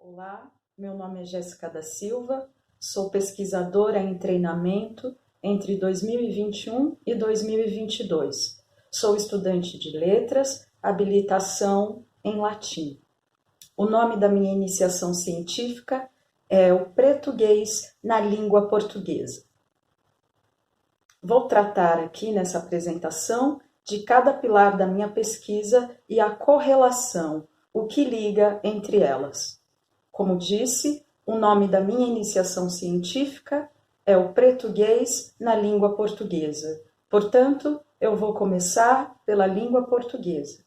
Olá, meu nome é Jéssica da Silva, sou pesquisadora em treinamento entre 2021 e 2022. Sou estudante de letras, habilitação em latim. O nome da minha iniciação científica é o português na língua portuguesa. Vou tratar aqui nessa apresentação de cada pilar da minha pesquisa e a correlação, o que liga entre elas. Como disse, o nome da minha iniciação científica é o português na língua portuguesa. Portanto, eu vou começar pela língua portuguesa.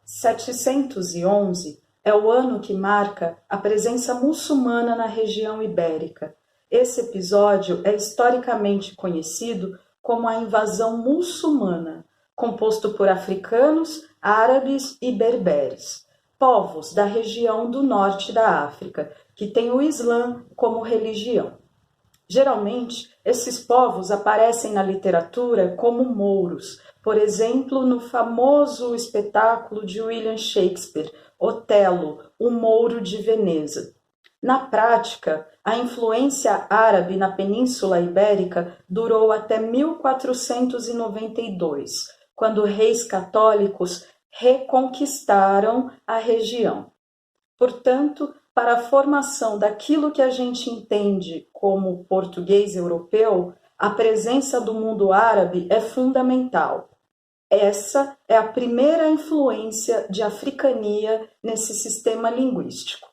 711 é o ano que marca a presença muçulmana na região ibérica. Esse episódio é historicamente conhecido como a invasão muçulmana, composto por africanos, árabes e berberes, povos da região do norte da África, que tem o Islã como religião. Geralmente, esses povos aparecem na literatura como mouros, por exemplo, no famoso espetáculo de William Shakespeare, Otelo, o Mouro de Veneza. Na prática, a influência árabe na Península Ibérica durou até 1492, quando reis católicos reconquistaram a região. Portanto, para a formação daquilo que a gente entende como português europeu, a presença do mundo árabe é fundamental. Essa é a primeira influência de africania nesse sistema linguístico.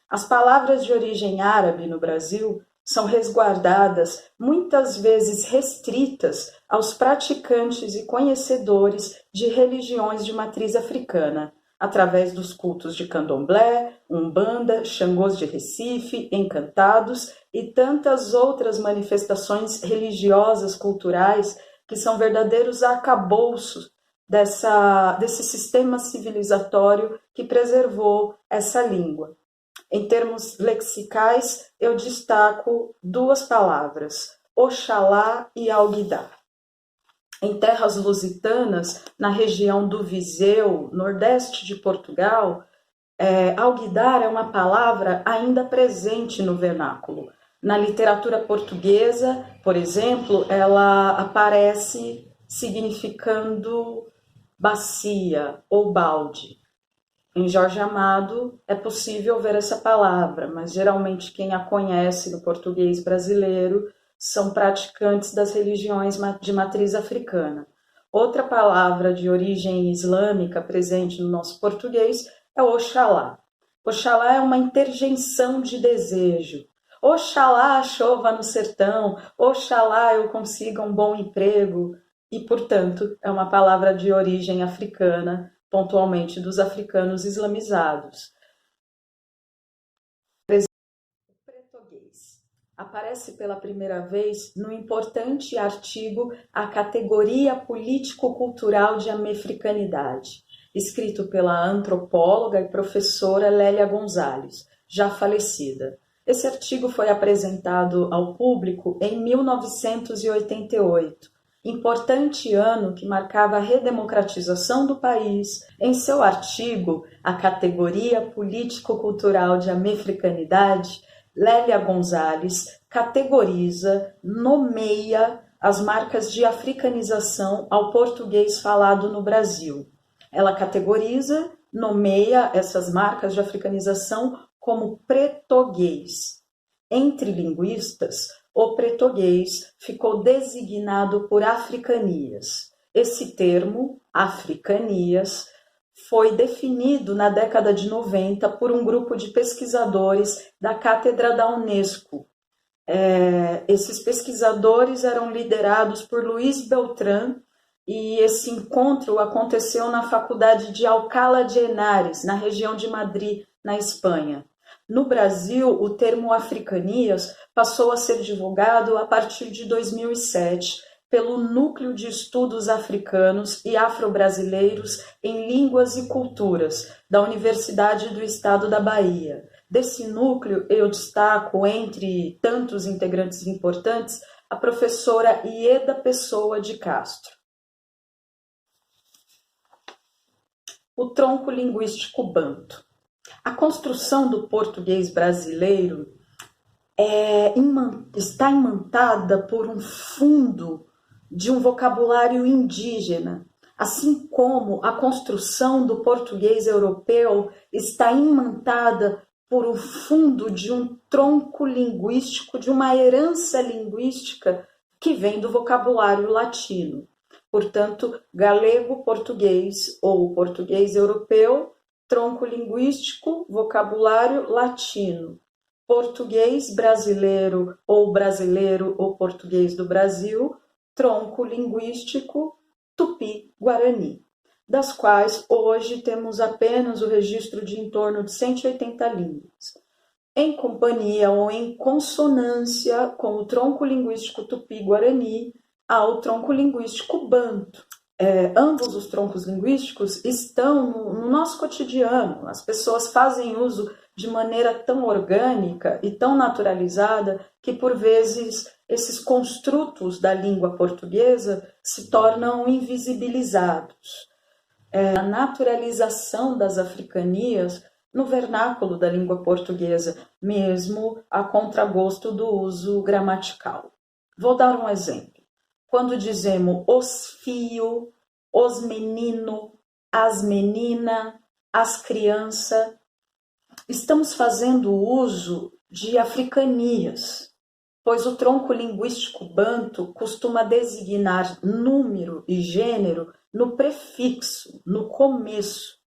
As palavras de origem árabe no Brasil são resguardadas, muitas vezes restritas, aos praticantes e conhecedores de religiões de matriz africana, através dos cultos de candomblé, umbanda, xangôs de Recife, encantados e tantas outras manifestações religiosas, culturais, que são verdadeiros arcabouços desse sistema civilizatório que preservou essa língua. Em termos lexicais, eu destaco duas palavras, Oxalá e Alguidar. Em terras lusitanas, na região do Viseu, nordeste de Portugal, Alguidar é uma palavra ainda presente no vernáculo. Na literatura portuguesa, por exemplo, ela aparece significando bacia ou balde. Em Jorge Amado é possível ver essa palavra, mas geralmente quem a conhece no português brasileiro são praticantes das religiões de matriz africana. Outra palavra de origem islâmica presente no nosso português é Oxalá. Oxalá é uma interjeição de desejo. Oxalá chova no sertão, Oxalá eu consiga um bom emprego. E, portanto, é uma palavra de origem africana, pontualmente dos africanos islamizados. Português aparece pela primeira vez no importante artigo A Categoria Político-Cultural de Americanidade, escrito pela antropóloga e professora Lélia Gonzalez, já falecida. Esse artigo foi apresentado ao público em 1988, importante ano que marcava a redemocratização do país. Em seu artigo, A Categoria Político-Cultural de Americanidade, Lélia Gonzalez categoriza, nomeia as marcas de africanização ao português falado no Brasil. Ela categoriza, nomeia essas marcas de africanização como pretoguês. Entre linguistas, o pretoguês ficou designado por africanias. Esse termo, africanias, foi definido na década de 90 por um grupo de pesquisadores da Cátedra da Unesco. Esses pesquisadores eram liderados por Luiz Beltrán e esse encontro aconteceu na Faculdade de Alcalá de Henares, na região de Madrid, na Espanha. No Brasil, o termo africanias passou a ser divulgado a partir de 2007 pelo Núcleo de Estudos Africanos e Afro-Brasileiros em Línguas e Culturas, da Universidade do Estado da Bahia. Desse núcleo, eu destaco, entre tantos integrantes importantes, a professora Ieda Pessoa de Castro. O tronco linguístico banto. A construção do português brasileiro está imantada por um fundo de um vocabulário indígena, assim como a construção do português europeu está imantada por um fundo de um tronco linguístico, de uma herança linguística que vem do vocabulário latino. Portanto, galego-português ou português europeu, tronco linguístico, vocabulário latino. Português brasileiro ou português do Brasil, tronco linguístico tupi-guarani, das quais hoje temos apenas o registro de em torno de 180 línguas, em companhia ou em consonância com o tronco linguístico tupi-guarani ao tronco linguístico banto. Ambos os troncos linguísticos estão no nosso cotidiano. As pessoas fazem uso de maneira tão orgânica e tão naturalizada que, por vezes, esses construtos da língua portuguesa se tornam invisibilizados. A naturalização das africanias no vernáculo da língua portuguesa, mesmo a contragosto do uso gramatical. Vou dar um exemplo. Quando dizemos os fio, os menino, as menina, as criança, estamos fazendo uso de africanias, pois o tronco linguístico banto costuma designar número e gênero no prefixo, no começo,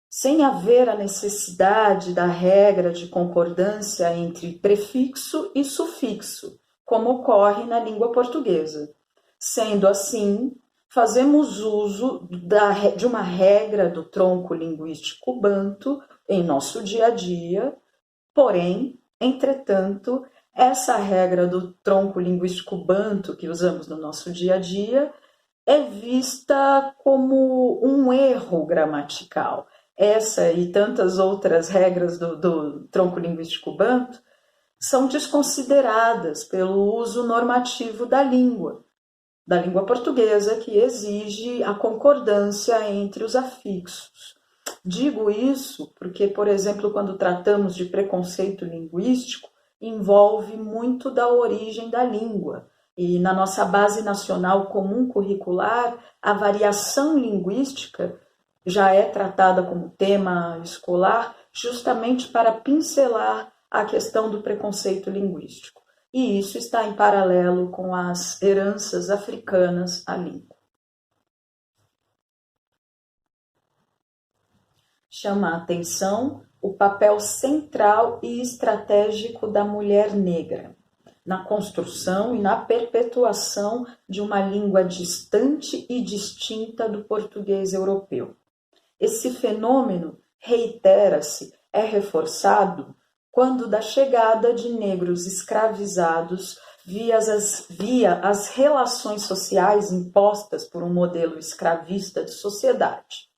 sem haver a necessidade da regra de concordância entre prefixo e sufixo, como ocorre na língua portuguesa. Sendo assim, fazemos uso de uma regra do tronco linguístico banto em nosso dia a dia, porém, entretanto, essa regra do tronco linguístico banto que usamos no nosso dia a dia é vista como um erro gramatical. Essa e tantas outras regras do tronco linguístico banto são desconsideradas pelo uso normativo da língua portuguesa, que exige a concordância entre os afixos. Digo isso porque, por exemplo, quando tratamos de preconceito linguístico, envolve muito da origem da língua. E na nossa Base Nacional Comum Curricular, a variação linguística já é tratada como tema escolar justamente para pincelar a questão do preconceito linguístico. E isso está em paralelo com as heranças africanas à língua. Chama a atenção o papel central e estratégico da mulher negra na construção e na perpetuação de uma língua distante e distinta do português europeu. Esse fenômeno reitera-se, é reforçado quando da chegada de negros escravizados via as relações sociais impostas por um modelo escravista de sociedade.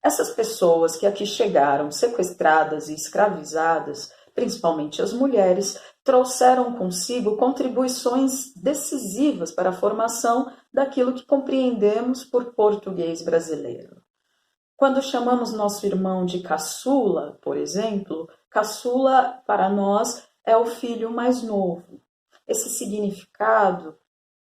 Essas pessoas que aqui chegaram sequestradas e escravizadas, principalmente as mulheres, trouxeram consigo contribuições decisivas para a formação daquilo que compreendemos por português brasileiro. Quando chamamos nosso irmão de caçula, por exemplo, caçula para nós é o filho mais novo. Esse significado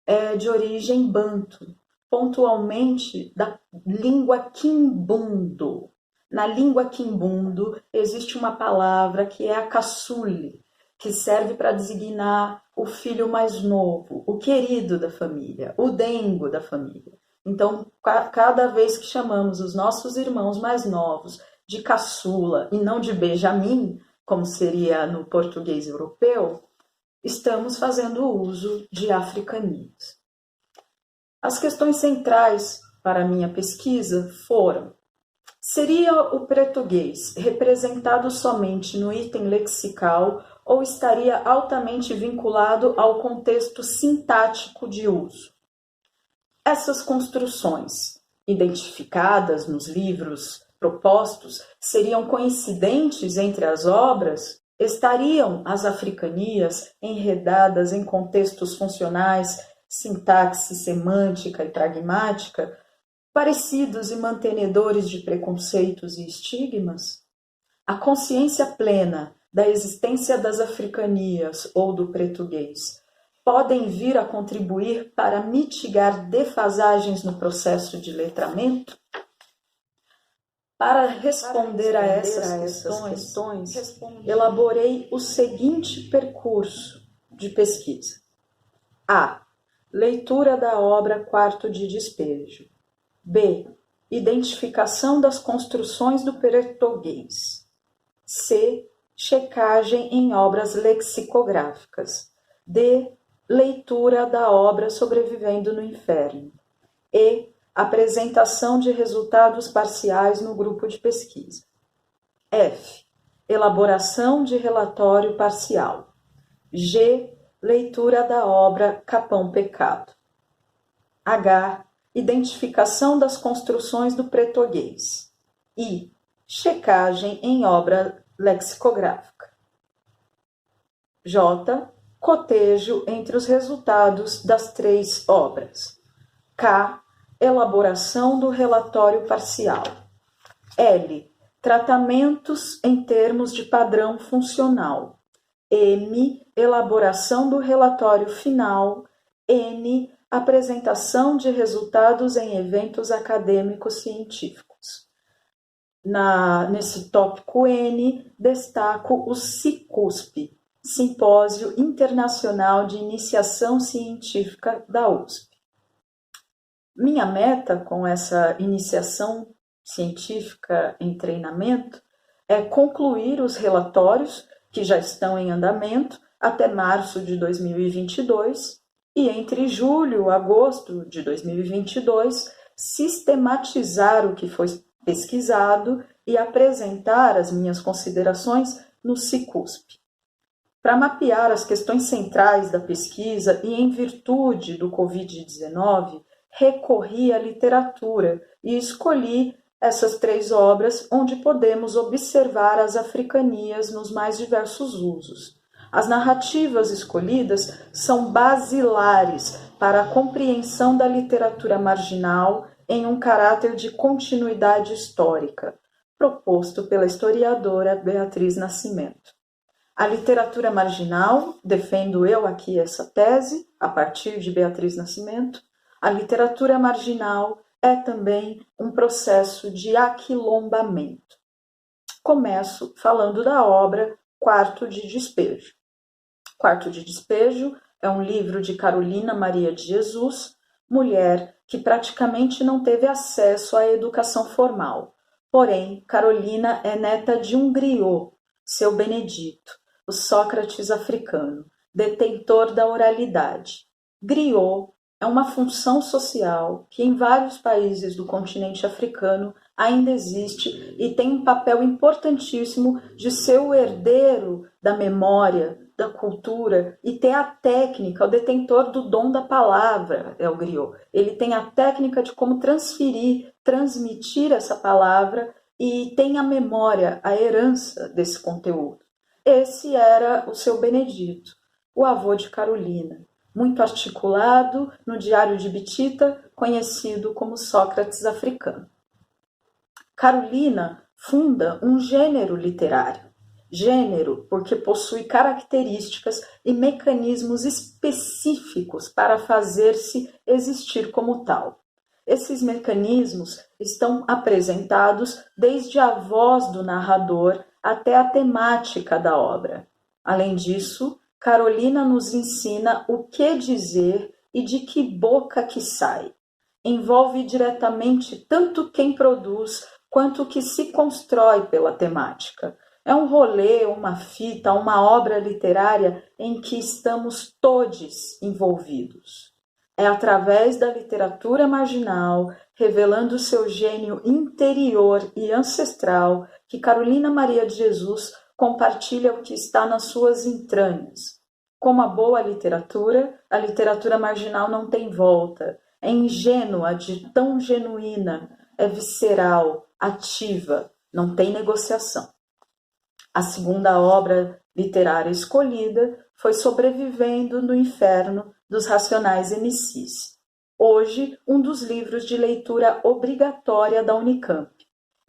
é de origem banto, pontualmente da língua quimbundo. Na língua quimbundo existe uma palavra que é a caçule, que serve para designar o filho mais novo, o querido da família, o dengo da família. Então, cada vez que chamamos os nossos irmãos mais novos de caçula e não de Benjamin, como seria no português europeu, estamos fazendo uso de africanias. As questões centrais para a minha pesquisa foram: seria o português representado somente no item lexical ou estaria altamente vinculado ao contexto sintático de uso? Essas construções, identificadas nos livros propostos, seriam coincidentes entre as obras? Estariam as africanias enredadas em contextos funcionais, sintaxe semântica e pragmática, parecidos e mantenedores de preconceitos e estigmas? A consciência plena da existência das africanias ou do português podem vir a contribuir para mitigar defasagens no processo de letramento? Para responder a essas questões, elaborei o seguinte percurso de pesquisa. A. Leitura da obra Quarto de Despejo. B. Identificação das construções do português. C. Checagem em obras lexicográficas. D. Leitura da obra Sobrevivendo no Inferno. E. Apresentação de resultados parciais no grupo de pesquisa. F. Elaboração de relatório parcial. G. Leitura da obra Capão Pecado. H. Identificação das construções do português. I. Checagem em obra lexicográfica. J. Cotejo entre os resultados das 3 obras. K. Elaboração do relatório parcial. L. Tratamentos em termos de padrão funcional. M. Elaboração do relatório final. N. Apresentação de resultados em eventos acadêmicos científicos. Nesse tópico N, destaco o SICUSP, Simpósio Internacional de Iniciação Científica da USP. Minha meta com essa iniciação científica em treinamento é concluir os relatórios que já estão em andamento até março de 2022 e entre julho e agosto de 2022 sistematizar o que foi pesquisado e apresentar as minhas considerações no SICUSP. Para mapear as questões centrais da pesquisa e em virtude do Covid-19, recorri à literatura e escolhi essas 3 obras onde podemos observar as africanias nos mais diversos usos. As narrativas escolhidas são basilares para a compreensão da literatura marginal em um caráter de continuidade histórica, proposto pela historiadora Beatriz Nascimento. A literatura marginal, defendo eu aqui essa tese, a partir de Beatriz Nascimento, a literatura marginal é também um processo de aquilombamento. Começo falando da obra Quarto de Despejo. Quarto de Despejo é um livro de Carolina Maria de Jesus, mulher que praticamente não teve acesso à educação formal. Porém, Carolina é neta de um griot, seu Benedito, o Sócrates africano, detentor da oralidade. Griot é uma função social que em vários países do continente africano ainda existe e tem um papel importantíssimo de ser o herdeiro da memória, da cultura e ter a técnica, o detentor do dom da palavra é o griot. Ele tem a técnica de como transmitir essa palavra e tem a memória, a herança desse conteúdo. Esse era o seu Benedito, o avô de Carolina, muito articulado no Diário de Bitita, conhecido como Sócrates africano. Carolina funda um gênero literário. Gênero porque possui características e mecanismos específicos para fazer-se existir como tal. Esses mecanismos estão apresentados desde a voz do narrador até a temática da obra. Além disso, Carolina nos ensina o que dizer e de que boca que sai. Envolve diretamente tanto quem produz quanto o que se constrói pela temática. É um rolê, uma fita, uma obra literária em que estamos todos envolvidos. É através da literatura marginal, revelando seu gênio interior e ancestral, que Carolina Maria de Jesus compartilha o que está nas suas entranhas. Como a boa literatura, a literatura marginal não tem volta. É ingênua, de tão genuína, é visceral, ativa, não tem negociação. A segunda obra literária escolhida foi Sobrevivendo no Inferno, dos Racionais MCs. Hoje, um dos livros de leitura obrigatória da Unicamp.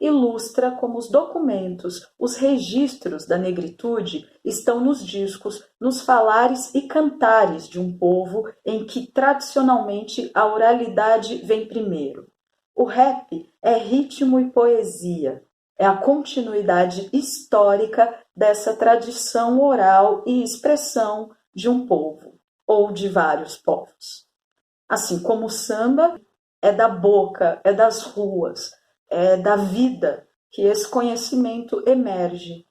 ilustra como os documentos, os registros da negritude estão nos discos, nos falares e cantares de um povo em que tradicionalmente a oralidade vem primeiro. O rap é ritmo e poesia, é a continuidade histórica dessa tradição oral e expressão de um povo, ou de vários povos. Assim como o samba é da boca, é das ruas, é da vida que esse conhecimento emerge.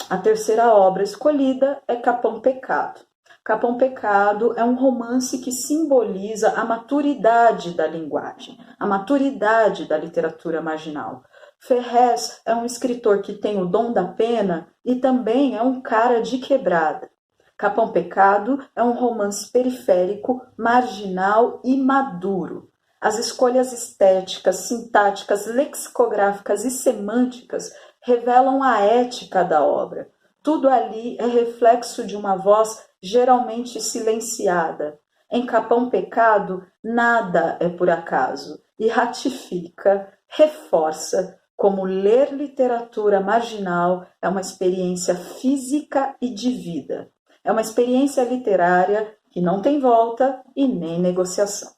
A terceira obra escolhida é Capão Pecado. Capão Pecado é um romance que simboliza a maturidade da linguagem, a maturidade da literatura marginal. Ferrez é um escritor que tem o dom da pena e também é um cara de quebrada. Capão Pecado é um romance periférico, marginal e maduro. As escolhas estéticas, sintáticas, lexicográficas e semânticas revelam a ética da obra. Tudo ali é reflexo de uma voz geralmente silenciada. Em Capão Pecado, nada é por acaso e ratifica, reforça como ler literatura marginal é uma experiência física e de vida. É uma experiência literária que não tem volta e nem negociação.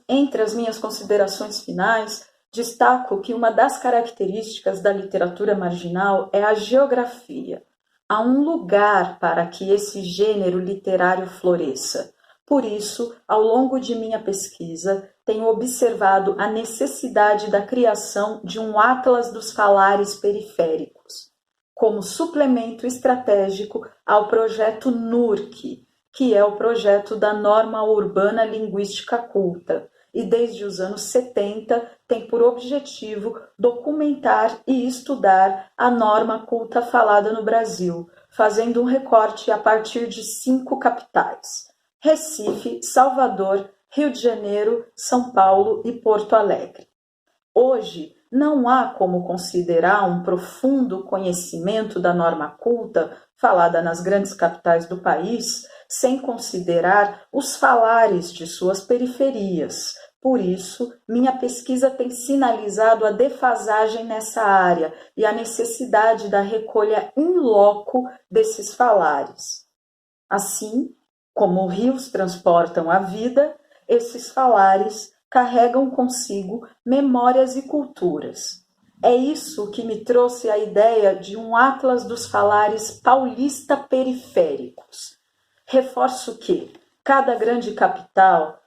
Entre as minhas considerações finais, destaco que uma das características da literatura marginal é a geografia. Há um lugar para que esse gênero literário floresça. Por isso, ao longo de minha pesquisa, tenho observado a necessidade da criação de um atlas dos falares periféricos, como suplemento estratégico ao projeto NURC, que é o projeto da Norma Urbana Linguística Culta, e desde os anos 70 tem por objetivo documentar e estudar a norma culta falada no Brasil, fazendo um recorte a partir de 5 capitais: Recife, Salvador, Rio de Janeiro, São Paulo e Porto Alegre. Hoje, não há como considerar um profundo conhecimento da norma culta falada nas grandes capitais do país sem considerar os falares de suas periferias. Por isso, minha pesquisa tem sinalizado a defasagem nessa área e a necessidade da recolha in loco desses falares. Assim, como rios transportam a vida, esses falares carregam consigo memórias e culturas. É isso que me trouxe a ideia de um atlas dos falares paulista periféricos. Reforço que cada grande capital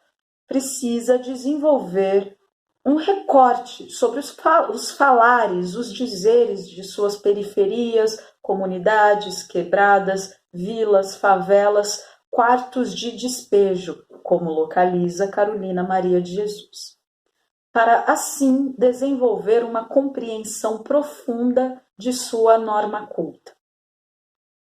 precisa desenvolver um recorte sobre os falares, os dizeres de suas periferias, comunidades, quebradas, vilas, favelas, quartos de despejo, como localiza Carolina Maria de Jesus, para assim desenvolver uma compreensão profunda de sua norma culta.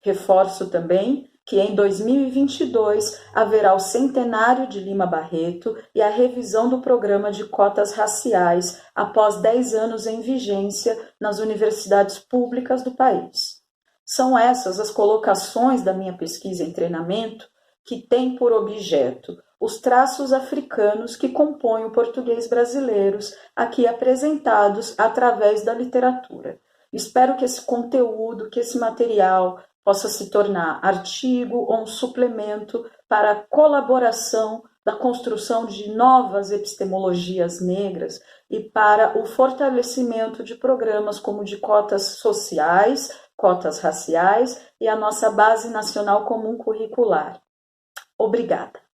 Reforço também que em 2022 haverá o centenário de Lima Barreto e a revisão do programa de cotas raciais após 10 anos em vigência nas universidades públicas do país. São essas as colocações da minha pesquisa em treinamento que têm por objeto os traços africanos que compõem o português brasileiro, aqui apresentados através da literatura. Espero que esse conteúdo, que esse material possa se tornar artigo ou um suplemento para a colaboração da construção de novas epistemologias negras e para o fortalecimento de programas como de cotas sociais, cotas raciais e a nossa Base Nacional Comum Curricular. Obrigada.